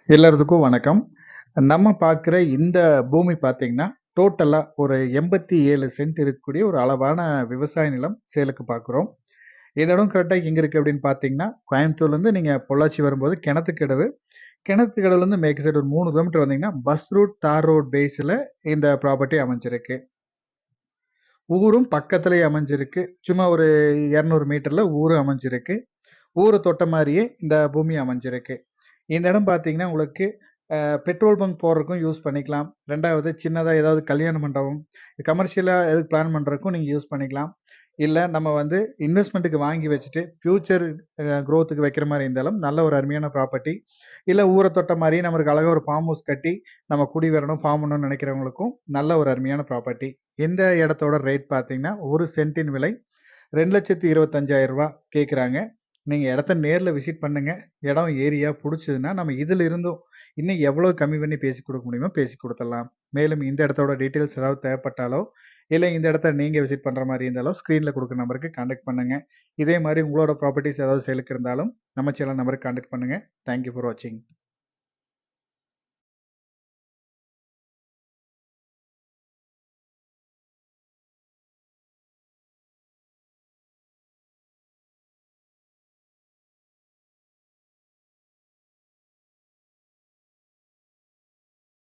எல்லாத்துக்கும் வணக்கம். நம்ம பார்க்குற இந்த பூமி பார்த்தீங்கன்னா, டோட்டலா ஒரு 87 சென்ட் இருக்கக்கூடிய ஒரு அளவான விவசாய நிலம் சேலுக்கு பார்க்குறோம். இந்த இடம் கரெக்ட்டா எங்க இருக்கு அப்படின்னு பார்த்தீங்கன்னா, கோயம்புத்தூர்லேருந்து நீங்க பொள்ளாச்சி வரும்போது கிணத்துக்கடவு, கிணத்துக்கடவுலேருந்து மேற்கு சைடு ஒரு 3 கிலோமீட்டர் வந்தீங்கன்னா, பஸ் ரூட், தார் ரோட் பேஸ்ல இந்த ப்ராப்பர்ட்டி அமைஞ்சிருக்கு. ஊரும் பக்கத்திலேயே அமைஞ்சிருக்கு. சும்மா ஒரு 200 மீட்டர்ல ஊரும் அமைஞ்சிருக்கு. ஊர தொட்ட மாரியே இந்த பூமி அமைஞ்சிருக்கு. இந்த இடம் பார்த்தீங்கன்னா, உங்களுக்கு பெட்ரோல் பங்க் போடுறதுக்கும் யூஸ் பண்ணிக்கலாம். 2வது சின்னதா ஏதாவது கல்யாண மண்டபம், கமர்ஷியலா எதுவும் பிளான் பண்றதுக்கும் நீங்க யூஸ் பண்ணிக்கலாம். இல்ல நம்ம வந்து இன்வெஸ்ட்மென்ட்க்கு வாங்கி வச்சுட்டு, ஃபியூச்சர் குரோத்க்கு வைக்கிற மாரி இருந்தாலும் நல்ல ஒரு அருமையான ப்ராப்பர்ட்டி. இல்ல ஊர தொட்ட மாரியே நம்மளுக்கு அழகா ஒரு ஃபார்ம் ஹவுஸ் கட்டி, நம்ம குடி வரணும், ஃபார்ம் பண்ணணும்னு நினைக்கிறவங்களுக்கும் நல்ல ஒரு அருமையான ப்ராப்பர்ட்டி. இந்த இடத்தோட ரேட் பார்த்தீங்கன்னா, 1 சென்ட்டின் விலை ரூ. 2,25,000 கேட்குறாங்க. நீங்க இடத்த நேர்ல விசிட் பண்ணுங்க. இடம், ஏரியா புடிச்சதுன்னா, நம்ம இதில இருந்தும் இன்னும் எவ்வளோ கம்மி பண்ணி பேசிக் குடுக்க முடியுமோ பேசிக் குடுத்துடலாம். மேலும் இந்த இடத்தோட டீட்டெயில்ஸ் ஏதாவது தேவைப்பட்டாலோ, இல்ல இந்த இடத்த நீங்க விசிட் பண்ற மாரி இருந்தாலோ, ஸ்க்ரீன்ல குடுக்குற நம்பருக்கு கான்டாக்ட் பண்ணுங்க. இதே மாரி உங்களோட ப்ராப்பர்ட்டீஸ் ஏதாவது சேலுக்கு இருந்தாலும், நம்ம சேனல் நம்பருக்கு கான்டாக்ட் பண்ணுங்க. தேங்க் யூ ஃபார் வாட்சிங்.